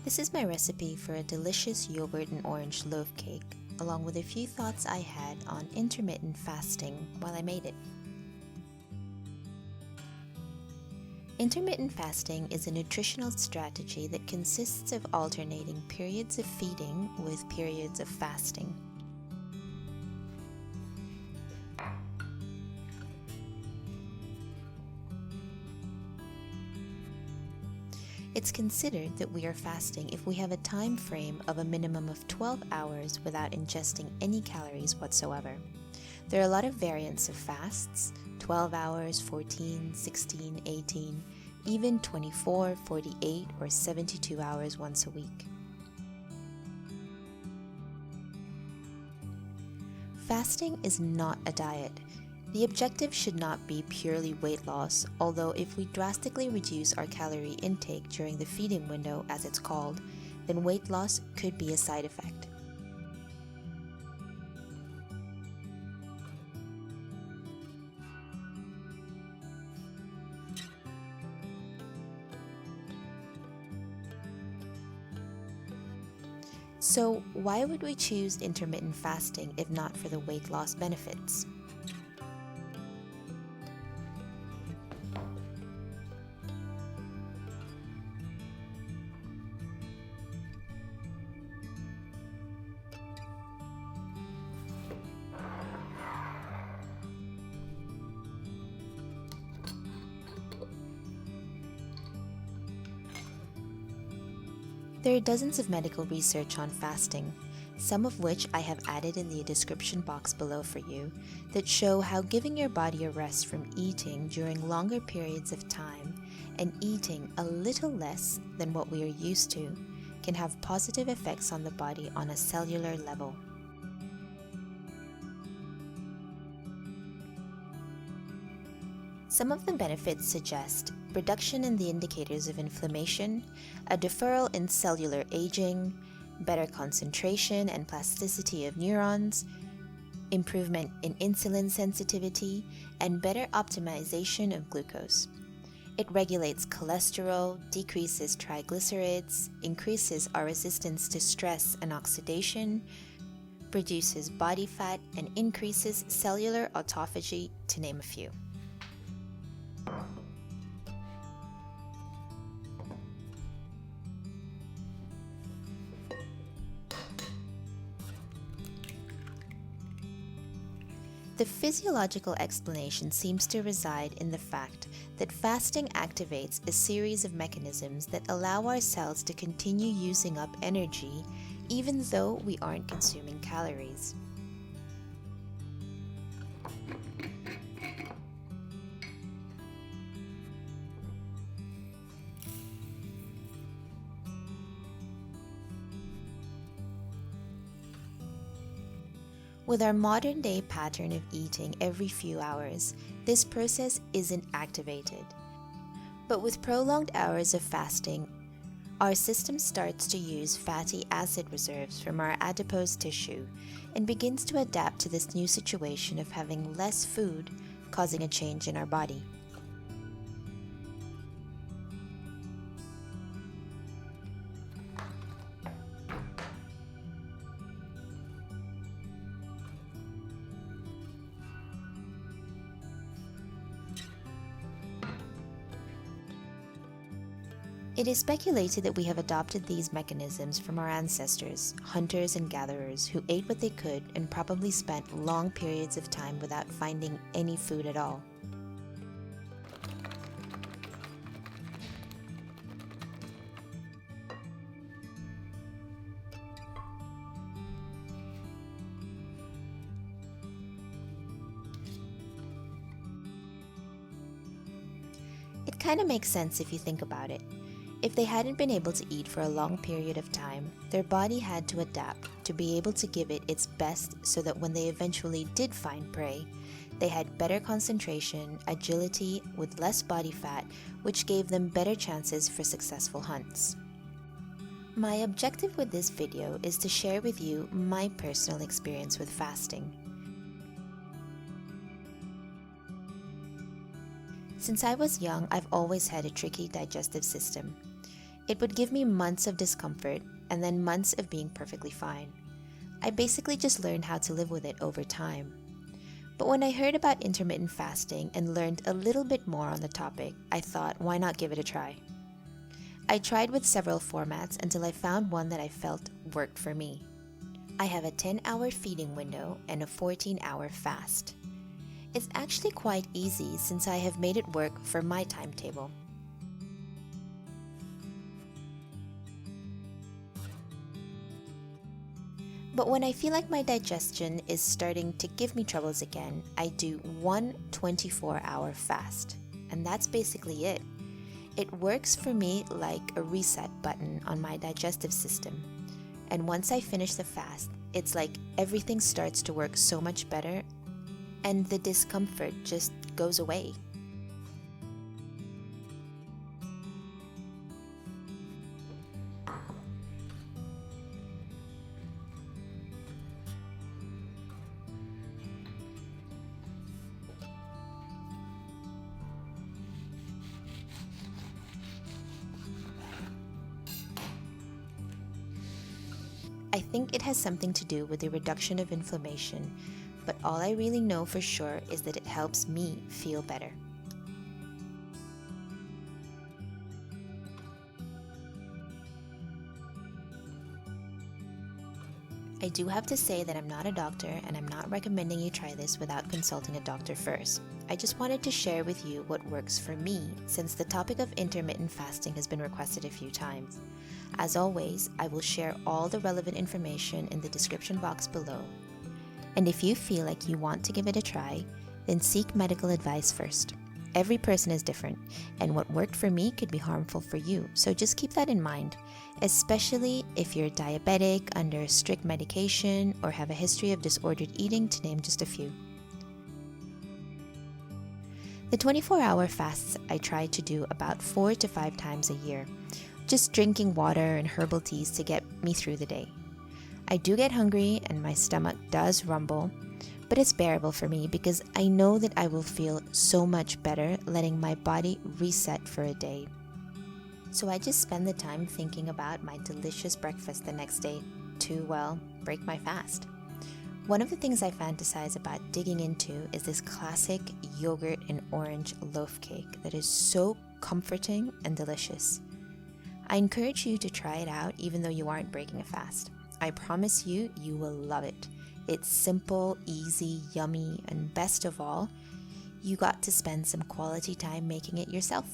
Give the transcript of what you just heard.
This is my recipe for a delicious yogurt and orange loaf cake, along with a few thoughts I had on intermittent fasting while I made it. Intermittent fasting is a nutritional strategy that consists of alternating periods of feeding with periods of fasting. It's considered that we are fasting if we have a time frame of a minimum of 12 hours without ingesting any calories whatsoever. There are a lot of variants of fasts: 12 hours, 14, 16, 18, even 24, 48, or 72 hours once a week. Fasting is not a diet. The objective should not be purely weight loss, although if we drastically reduce our calorie intake during the feeding window, as it's called, then weight loss could be a side effect. So, why would we choose intermittent fasting if not for the weight loss benefits? There are dozens of medical research on fasting, some of which I have added in the description box below for you, that show how giving your body a rest from eating during longer periods of time and eating a little less than what we are used to can have positive effects on the body on a cellular level. Some of the benefits suggest reduction in the indicators of inflammation, a deferral in cellular aging, better concentration and plasticity of neurons, improvement in insulin sensitivity, and better optimization of glucose. It regulates cholesterol, decreases triglycerides, increases our resistance to stress and oxidation, reduces body fat, and increases cellular autophagy, to name a few. The physiological explanation seems to reside in the fact that fasting activates a series of mechanisms that allow our cells to continue using up energy even though we aren't consuming calories. With our modern day pattern of eating every few hours, this process isn't activated. But with prolonged hours of fasting, our system starts to use fatty acid reserves from our adipose tissue and begins to adapt to this new situation of having less food, causing a change in our body. It is speculated that we have adopted these mechanisms from our ancestors, hunters and gatherers, who ate what they could and probably spent long periods of time without finding any food at all. It kind of makes sense if you think about it. If they hadn't been able to eat for a long period of time, their body had to adapt to be able to give it its best so that when they eventually did find prey, they had better concentration, agility, with less body fat, which gave them better chances for successful hunts. My objective with this video is to share with you my personal experience with fasting. Since I was young, I've always had a tricky digestive system. It would give me months of discomfort and then months of being perfectly fine. I basically just learned how to live with it over time. But when I heard about intermittent fasting and learned a little bit more on the topic, I thought, why not give it a try? I tried with several formats until I found one that I felt worked for me. I have a 10-hour feeding window and a 14-hour fast. It's actually quite easy since I have made it work for my timetable. But when I feel like my digestion is starting to give me troubles again, I do one 24-hour fast. And that's basically it. It works for me like a reset button on my digestive system. And once I finish the fast, it's like everything starts to work so much better and the discomfort just goes away. I think it has something to do with the reduction of inflammation, but all I really know for sure is that it helps me feel better. I do have to say that I'm not a doctor and I'm not recommending you try this without consulting a doctor first. I just wanted to share with you what works for me since the topic of intermittent fasting has been requested a few times. As always, I will share all the relevant information in the description box below. And if you feel like you want to give it a try, then seek medical advice first. Every person is different, and what worked for me could be harmful for you, so just keep that in mind, especially if you're diabetic, under strict medication, or have a history of disordered eating, to name just a few. The 24-hour fasts I try to do about 4 to 5 times a year, just drinking water and herbal teas to get me through the day. I do get hungry and my stomach does rumble, but it's bearable for me because I know that I will feel so much better letting my body reset for a day. So I just spend the time thinking about my delicious breakfast the next day to, well, break my fast. One of the things I fantasize about digging into is this classic yogurt and orange loaf cake that is so comforting and delicious. I encourage you to try it out even though you aren't breaking a fast. I promise you, you will love it. It's simple, easy, yummy, and best of all, you got to spend some quality time making it yourself.